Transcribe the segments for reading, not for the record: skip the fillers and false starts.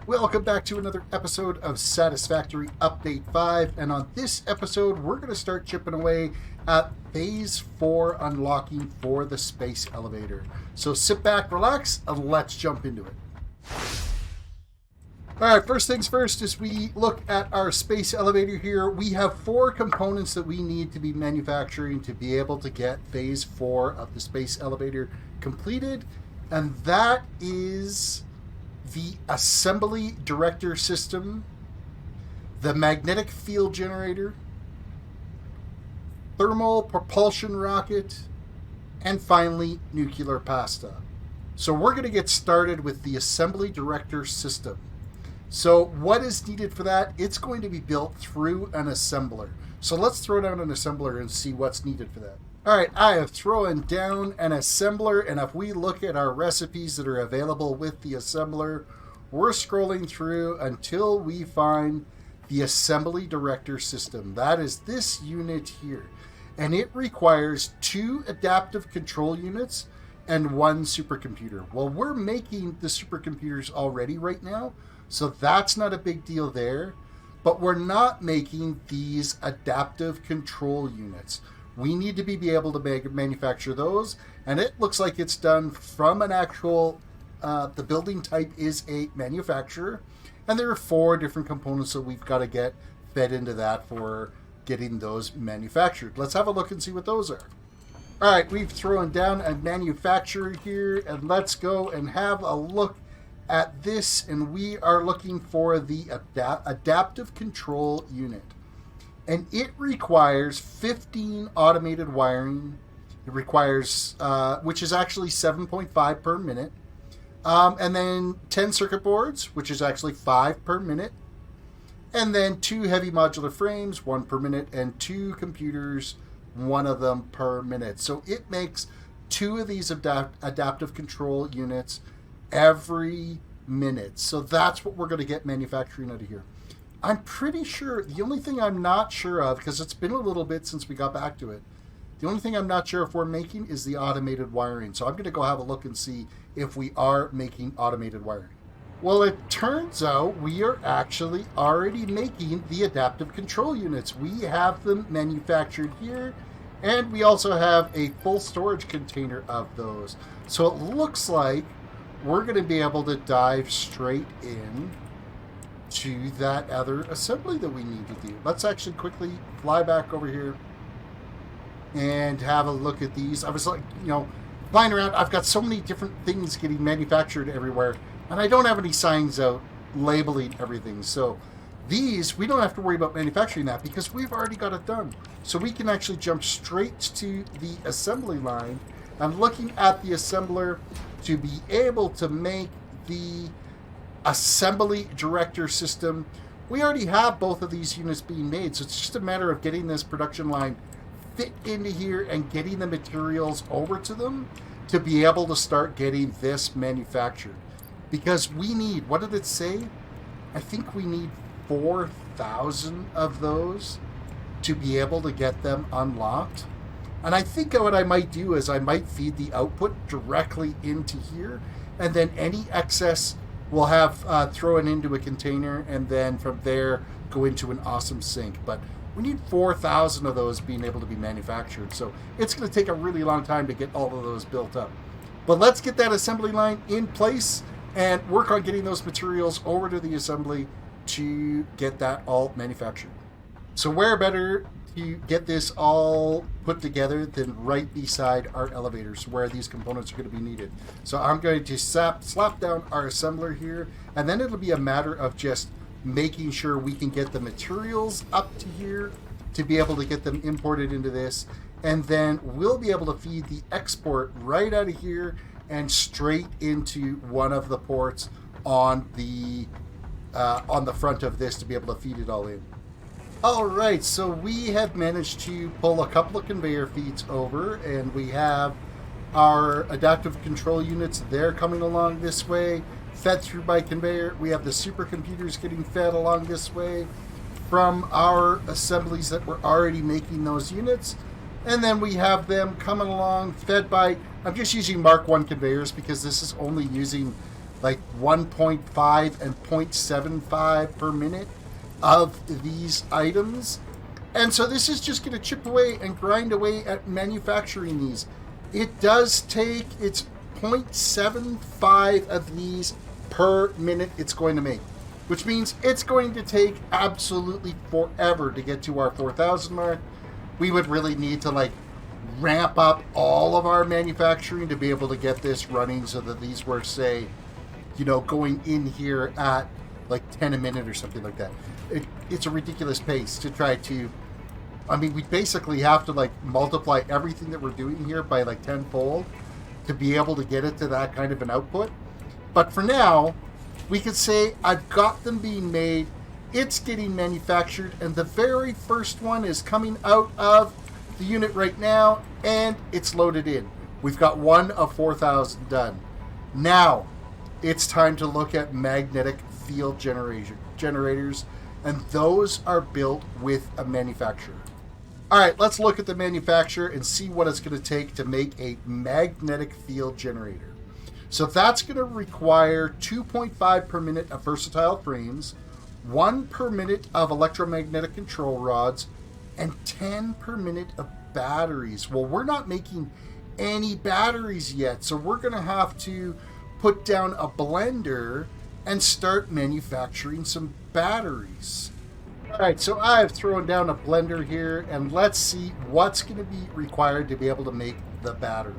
Welcome back to another episode of Satisfactory Update 5, and on this episode we're going to start chipping away at Phase 4 unlocking for the space elevator. So sit back, relax, and let's jump into it. Alright, first things first, as we look at our space elevator here, we have 4 components that we need to be manufacturing to be able to get Phase 4 of the space elevator completed, and that is the assembly director system, the magnetic field generator, thermal propulsion rocket, and finally nuclear pasta. So we're going to get started with the assembly director system. So what is needed for that? It's going to be built through an assembler. So let's throw down an assembler and see what's needed for that. Alright, I have thrown down an assembler, and if we look at our recipes that are available with the assembler, we're scrolling through until we find the assembly director system. That is this unit here. And it requires 2 adaptive control units and 1 supercomputer. Well, we're making the supercomputers already right now, so that's not a big deal there. But we're not making these adaptive control units. We need to be able to manufacture those, and it looks like it's done from an actual, the building type is a manufacturer, and there are 4 different components that we've got to get fed into that for getting those manufactured. Let's have a look and see what those are. All right, we've thrown down a manufacturer here, and let's go and have a look at this, and we are looking for the adaptive control unit. And it requires 15 automated wiring. It requires, which is actually 7.5 per minute. And then 10 circuit boards, which is actually 5 per minute. And then 2 heavy modular frames, 1 per minute, and 2 computers, 1 of them per minute. So it makes 2 of these adaptive control units every minute. So that's what we're going to get manufacturing out of here. I'm pretty sure, the only thing I'm not sure of, because it's been a little bit since we got back to it, the only thing I'm not sure if we're making is the automated wiring. So I'm going to go have a look and see if we are making automated wiring. Well, it turns out we are actually already making the adaptive control units. We have them manufactured here, and we also have a full storage container of those. So it looks like we're going to be able to dive straight in to that other assembly that we need to do. Let's actually quickly fly back over here and have a look at these. I was like, flying around. I've got so many different things getting manufactured everywhere, and I don't have any signs out labeling everything. So these, we don't have to worry about manufacturing that because we've already got it done. So we can actually jump straight to the assembly line. I'm looking at the assembler to be able to make the assembly director system. We already have both of these units being made, so it's just a matter of getting this production line fit into here and getting the materials over to them to be able to start getting this manufactured. Because we need, what did it say? I think we need 4,000 of those to be able to get them unlocked. And I think what I might do is I might feed the output directly into here, and then any excess we'll have throw it into a container, and then from there go into an awesome sink. But we need 4,000 of those being able to be manufactured, so it's going to take a really long time to get all of those built up. But let's get that assembly line in place and work on getting those materials over to the assembly to get that all manufactured. So where better to get this all put together than right beside our elevators where these components are going to be needed. So I'm going to slap down our assembler here, and then it'll be a matter of just making sure we can get the materials up to here to be able to get them imported into this, and then we'll be able to feed the export right out of here and straight into one of the ports on the front of this to be able to feed it all in. Alright, so we have managed to pull a couple of conveyor feeds over, and we have our adaptive control units there coming along this way, fed through by conveyor. We have the supercomputers getting fed along this way from our assemblies that were already making those units. And then we have them coming along fed by, I'm just using Mark 1 conveyors because this is only using like 1.5 and 0.75 per minute of these items. And so this is just going to chip away and grind away at manufacturing these. It does take its 0.75 of these per minute it's going to make, which means it's going to take absolutely forever to get to our 4,000 mark. We would really need to like ramp up all of our manufacturing to be able to get this running so that these were, say, you know, going in here at like 10 a minute or something like that. It's a ridiculous pace to try to, I mean, we basically have to like multiply everything that we're doing here by like tenfold to be able to get it to that kind of an output. But for now, we could say I've got them being made, it's getting manufactured, and the very first one is coming out of the unit right now, and it's loaded in. We've got one of 4,000 done. Now, it's time to look at magnetic field generators, and those are built with a manufacturer. All right, let's look at the manufacturer and see what it's going to take to make a magnetic field generator. So that's going to require 2.5 per minute of versatile frames, 1 per minute of electromagnetic control rods, and 10 per minute of batteries. Well, we're not making any batteries yet, so we're going to have to put down a blender and start manufacturing some batteries. All right, so I've thrown down a blender here, and let's see what's going to be required to be able to make the battery.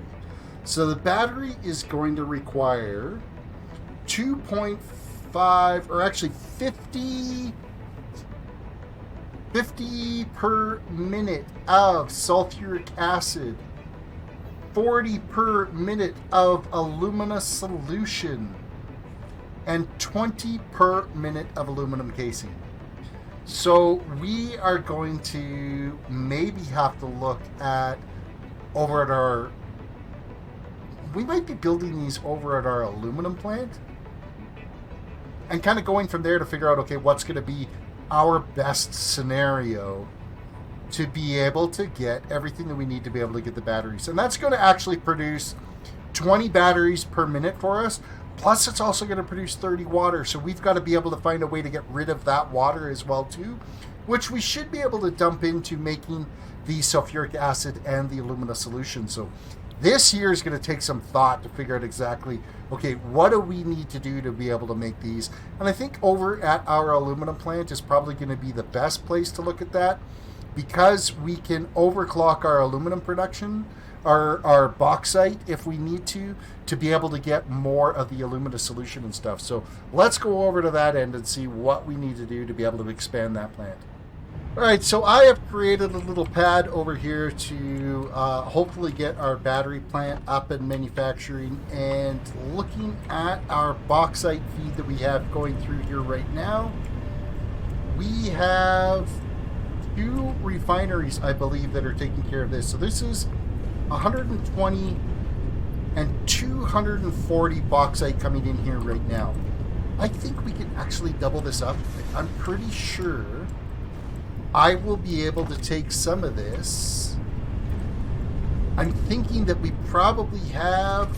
So the battery is going to require 2.5, or actually 50 per minute of sulfuric acid, 40 per minute of alumina solution, and 20 per minute of aluminum casing. So we are going to maybe have to look at over at our, we might be building these over at our aluminum plant and kind of going from there to figure out, okay, what's going to be our best scenario to be able to get everything that we need to be able to get the batteries. And that's going to actually produce 20 batteries per minute for us. Plus, it's also going to produce 30 water. So we've got to be able to find a way to get rid of that water as well, too, which we should be able to dump into making the sulfuric acid and the alumina solution. So this here is going to take some thought to figure out exactly, okay, what do we need to do to be able to make these? And I think over at our aluminum plant is probably going to be the best place to look at that, because we can overclock our aluminum production, our bauxite, if we need to be able to get more of the alumina solution and stuff. So let's go over to that end and see what we need to do to be able to expand that plant. All right, so I have created a little pad over here to hopefully get our battery plant up and manufacturing. And looking at our bauxite feed that we have going through here right now, we have 2 refineries, I believe, that are taking care of this. So this is 120 and 240 bauxite coming in here right now. I think we can actually double this up. I'm pretty sure I will be able to take some of this. I'm thinking that we probably have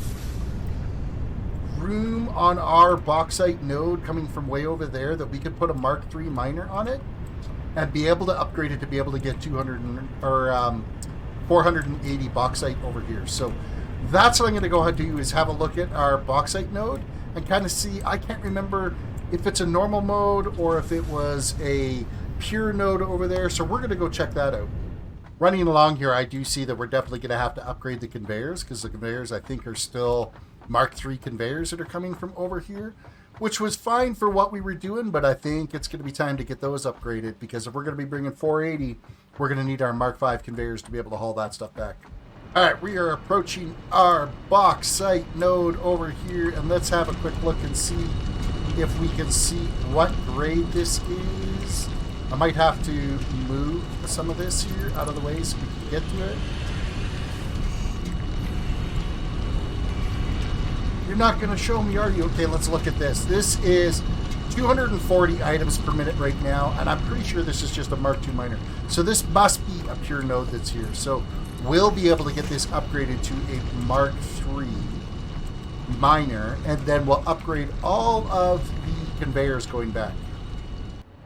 room on our bauxite node coming from way over there that we could put a Mark III miner on it and be able to upgrade it to be able to get 480 bauxite over here. So that's what I'm going to go ahead and do, is have a look at our bauxite node and kind of see. I can't remember if it's a normal mode or if it was a pure node over there, so we're going to go check that out. Running along here, I do see that we're definitely going to have to upgrade the conveyors, because the conveyors, I think, are still Mark III conveyors that are coming from over here, which was fine for what we were doing, but I think it's going to be time to get those upgraded, because if we're going to be bringing 480, we're going to need our Mark V conveyors to be able to haul that stuff back. All right, we are approaching our bauxite node over here, and let's have a quick look and see if we can see what grade this is. I might have to move some of this here out of the way so we can get to it. You're not going to show me, are you? Okay, let's look at this. This is 240 items per minute right now, and I'm pretty sure this is just a Mark II miner. So this must be a pure node that's here. So we'll be able to get this upgraded to a Mark III miner, and then we'll upgrade all of the conveyors going back.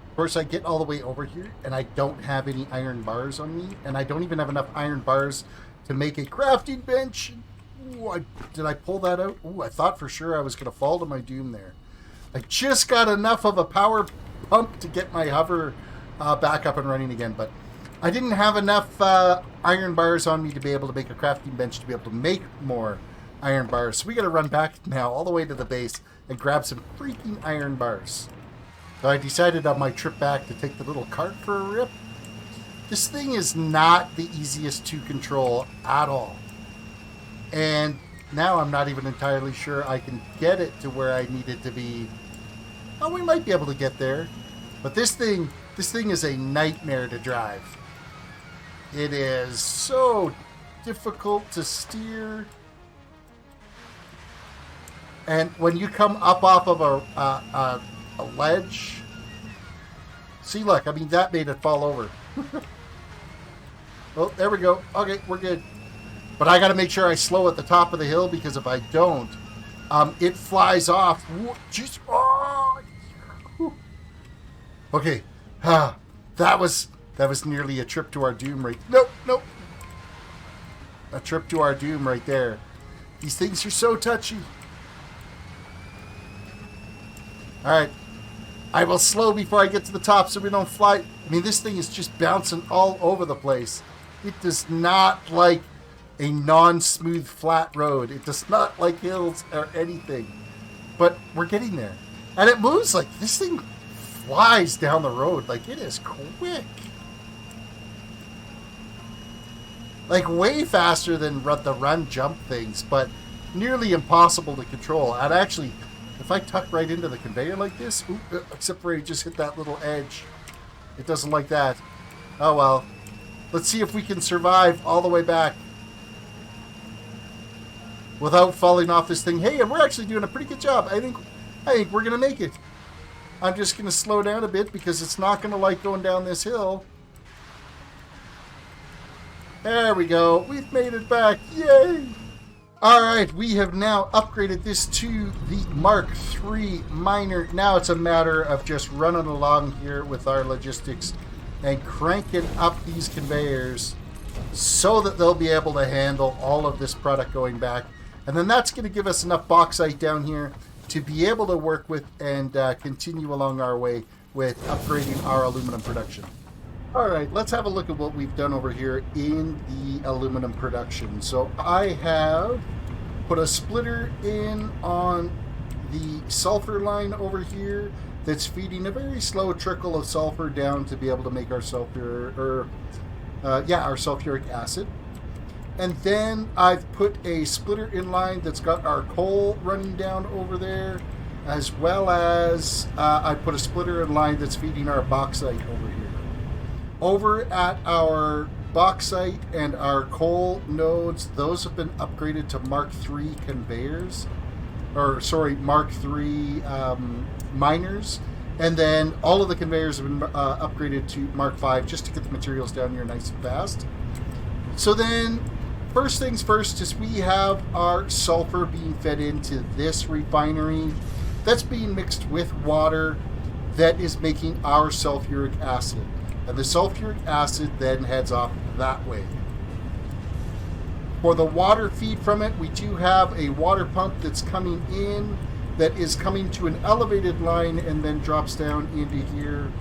Of course, I get all the way over here, and I don't have any iron bars on me, and I don't even have enough iron bars to make a crafting bench. Ooh, did I pull that out? Ooh, I thought for sure I was going to fall to my doom there. I just got enough of a power pump to get my hover back up and running again, but I didn't have enough iron bars on me to be able to make a crafting bench to be able to make more iron bars. So we got to run back now all the way to the base and grab some freaking iron bars. So I decided on my trip back to take the little cart for a rip. This thing is not the easiest to control at all. And now I'm not even entirely sure I can get it to where I need it to be. Oh, we might be able to get there. But this thing is a nightmare to drive. It is so difficult to steer. And when you come up off of a ledge, see, look, I mean, that made it fall over. Oh, there we go. Okay, we're good. But I got to make sure I slow at the top of the hill, because if I don't, it flies off. Jeez. Oh. Okay. That was nearly a trip to our doom right. Nope. A trip to our doom right there. These things are so touchy. All right. I will slow before I get to the top so we don't fly. I mean, this thing is just bouncing all over the place. It does not like a non-smooth flat road. It does not like hills or anything. But we're getting there. And it moves like this thing flies down the road. Like, it is quick. Like, way faster than the run jump things, but nearly impossible to control. And actually, if I tuck right into the conveyor like this, except for it just hit that little edge, it doesn't like that. Oh well. Let's see if we can survive all the way back without falling off this thing. Hey, and we're actually doing a pretty good job. I think we're gonna make it. I'm just gonna slow down a bit because it's not gonna like going down this hill. There we go. We've made it back. Yay! Alright, we have now upgraded this to the Mark III miner. Now it's a matter of just running along here with our logistics and cranking up these conveyors so that they'll be able to handle all of this product going back. And then that's going to give us enough bauxite down here to be able to work with and continue along our way with upgrading our aluminum production. Alright, let's have a look at what we've done over here in the aluminum production. So I have put a splitter in on the sulfur line over here that's feeding a very slow trickle of sulfur down to be able to make our sulfuric acid. And then I've put a splitter in line that's got our coal running down over there, as well as I put a splitter in line that's feeding our bauxite over here. Over at our bauxite and our coal nodes, those have been upgraded to Mark III conveyors, Mark III miners, and then all of the conveyors have been upgraded to Mark V just to get the materials down here nice and fast. So then, first things first is we have our sulfur being fed into this refinery. That's being mixed with water that is making our sulfuric acid. And the sulfuric acid then heads off that way. For the water feed from it, we do have a water pump that's coming in that is coming to an elevated line and then drops down into here.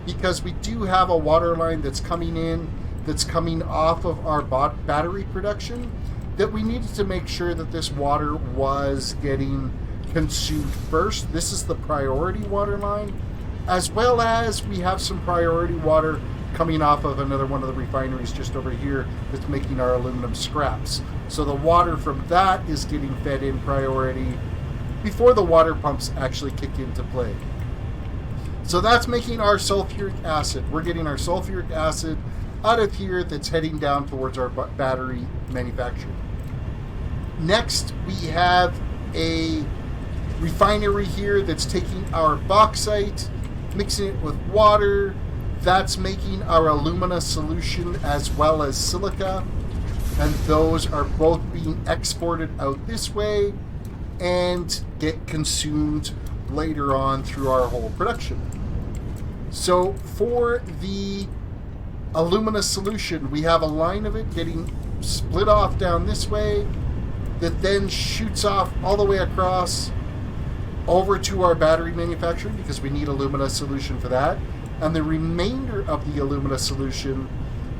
Because we do have a water line that's coming in, that's coming off of our battery production, that we needed to make sure that this water was getting consumed first. This is the priority water line. As well as we have some priority water coming off of another one of the refineries just over here that's making our aluminum scraps. So the water from that is getting fed in priority before the water pumps actually kick into play. So that's making our sulfuric acid. We're getting our sulfuric acid out of here that's heading down towards our battery manufacturing. Next, we have a refinery here that's taking our bauxite, mixing it with water. That's making our alumina solution as well as silica, and those are both being exported out this way. and get consumed later on through our whole production. So for the alumina solution, we have a line of it getting split off down this way that then shoots off all the way across over to our battery manufacturing, because we need alumina solution for that. And the remainder of the alumina solution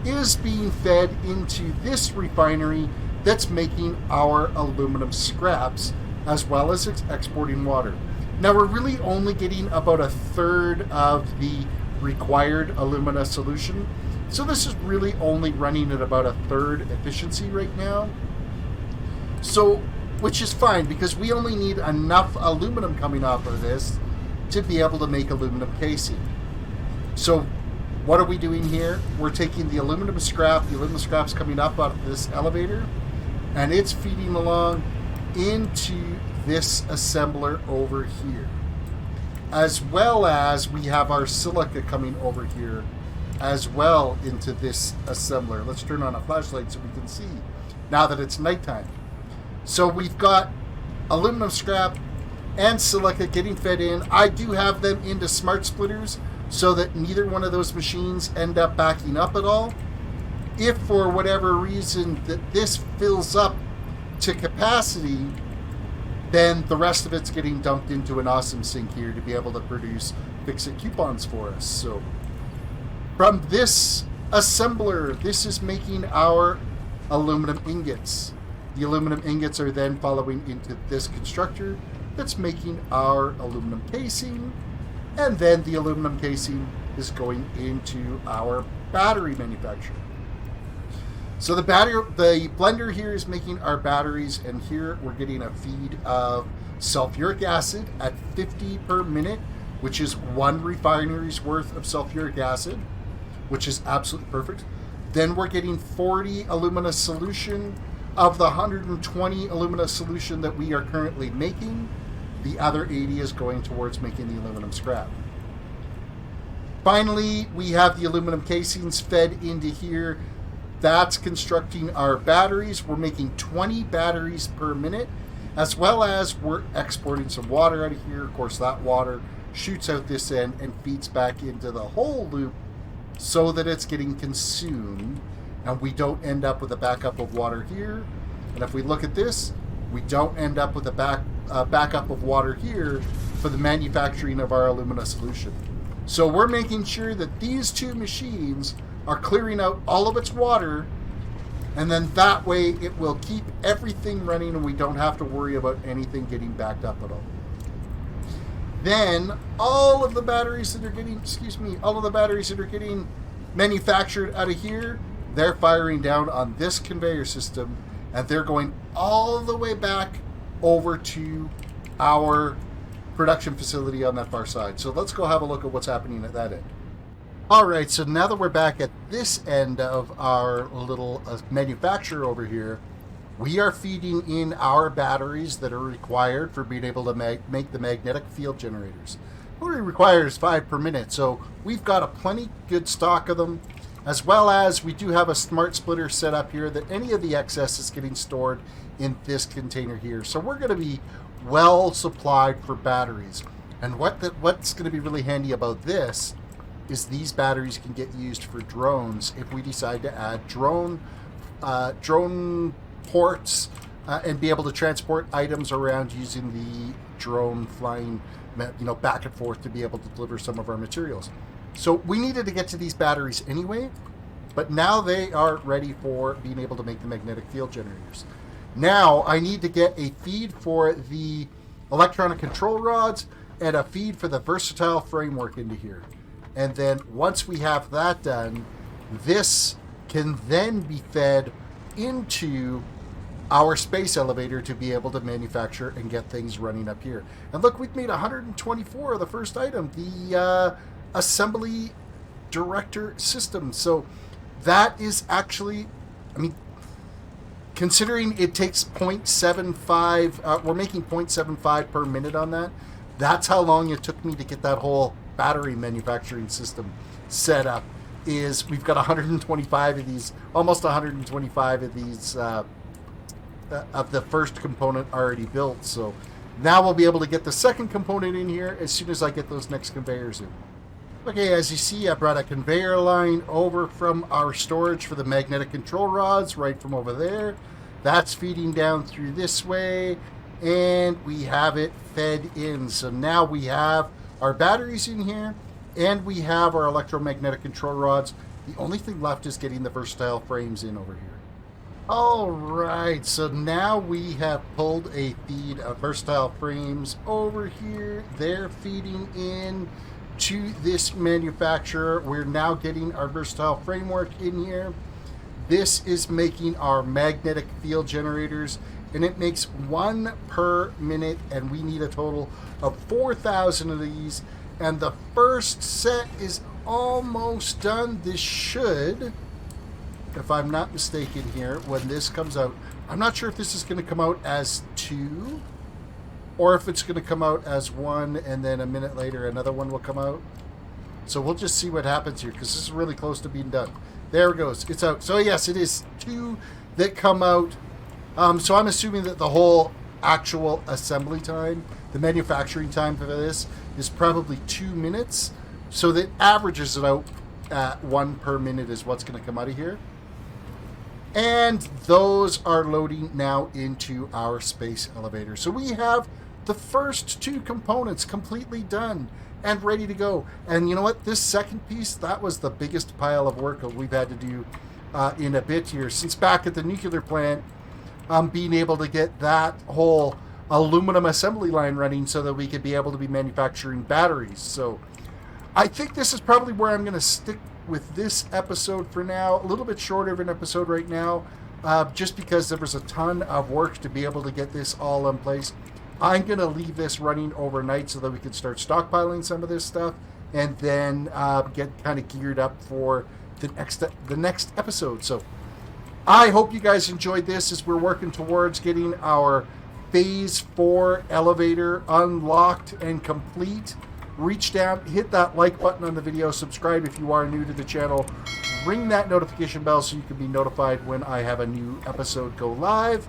is being fed into this refinery that's making our aluminum scraps, as well as exporting water. Now we're really only getting about a third of the required alumina solution, so this is really only running at about a third efficiency right now. So, which is fine, because we only need enough aluminum coming off of this to be able to make aluminum casing. So what are we doing here? We're taking the aluminum scrap's coming up out of this elevator, and it's feeding along into this assembler over here. As well as we have our silica coming over here as well into this assembler. Let's turn on a flashlight so we can see now that it's nighttime. So we've got aluminum scrap and silica getting fed in. I do have them into smart splitters so that neither one of those machines end up backing up at all. If for whatever reason that this fills up to capacity, then the rest of it's getting dumped into an awesome sink here to be able to produce FICSIT coupons for us. So from this assembler, this is making our aluminum ingots. The aluminum ingots are then following into this constructor that's making our aluminum casing, and then the aluminum casing is going into our battery manufacturer. So the blender here is making our batteries, and here we're getting a feed of sulfuric acid at 50 per minute, which is one refinery's worth of sulfuric acid, which is absolutely perfect. Then we're getting 40 alumina solution. Of the 120 alumina solution that we are currently making, the other 80 is going towards making the aluminum scrap. Finally, we have the aluminum casings fed into here. That's constructing our batteries. We're making 20 batteries per minute, as well as we're exporting some water out of here. Of course, that water shoots out this end and feeds back into the whole loop so that it's getting consumed, and we don't end up with a backup of water here. And if we look at this, we don't end up with a backup of water here for the manufacturing of our alumina solution. So we're making sure that these two machines are clearing out all of its water, and then that way it will keep everything running and we don't have to worry about anything getting backed up at all. Then all of the batteries that are getting manufactured out of here, they're firing down on this conveyor system, and they're going all the way back over to our production facility on that far side. So let's go have a look at what's happening at that end. All right, so now that we're back at this end of our little manufacturer over here, we are feeding in our batteries that are required for being able to make the magnetic field generators. What it requires 5 per minute, so we've got a plenty good stock of them. As well as we do have a smart splitter set up here that any of the excess is getting stored in this container here. So we're going to be well supplied for batteries. And what's going to be really handy about this is these batteries can get used for drones if we decide to add drone ports and be able to transport items around using the drone flying, back and forth to be able to deliver some of our materials. So we needed to get to these batteries anyway, but now they are ready for being able to make the magnetic field generators. Now I need to get a feed for the electronic control rods and a feed for the versatile framework into here. And then once we have that done, this can then be fed into our space elevator to be able to manufacture and get things running up here. And look, we've made 124 of the first item, the assembly director system. So that is actually, considering it takes 0.75, we're making 0.75 per minute on that. That's how long it took me to get that whole battery manufacturing system set up. Is we've got 125 of these, almost 125 of these of the first component already built. So Now we'll be able to get the second component in here as soon as I get those next conveyors in. Okay, as you see, I brought a conveyor line over from our storage for the magnetic control rods right from over there. That's feeding down through this way, and we have it fed in. So now we have our batteries in here, and we have our electromagnetic control rods. The only thing left is getting the versatile frames in over here. All right, so now we have pulled a feed of versatile frames over here. They're feeding in to this manufacturer. We're now getting our versatile framework in here. This is making our magnetic field generators, and it makes 1 per minute, and we need a total of 4,000 of these. And the first set is almost done. This should, if I'm not mistaken here, when this comes out, I'm not sure if this is going to come out as 2 or if it's going to come out as 1 and then a minute later another one will come out. So we'll just see what happens here, because this is really close to being done. There it goes. It's out. So yes, it is 2 that come out. So I'm assuming that the whole actual assembly time, the manufacturing time for this, is probably 2 minutes. So that averages it out at 1 per minute is what's going to come out of here. And those are loading now into our space elevator. So we have the first 2 components completely done and ready to go. And you know what? This second piece, that was the biggest pile of work that we've had to do in a bit here. Since back at the nuclear plant, being able to get that whole aluminum assembly line running so that we could be able to be manufacturing batteries. So I think this is probably where I'm going to stick with this episode for now. A little bit shorter of an episode right now, just because there was a ton of work to be able to get this all in place. I'm going to leave this running overnight so that we can start stockpiling some of this stuff and then get kind of geared up for the next episode. So I hope you guys enjoyed this as we're working towards getting our Phase 4 elevator unlocked and complete. Reach down, hit that like button on the video, subscribe if you are new to the channel, ring that notification bell so you can be notified when I have a new episode go live,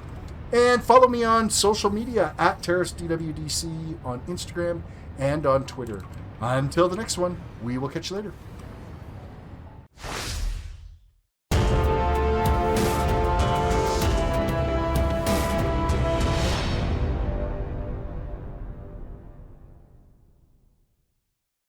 and follow me on social media at TerrisDWDC on Instagram and on Twitter. Until the next one, we will catch you later.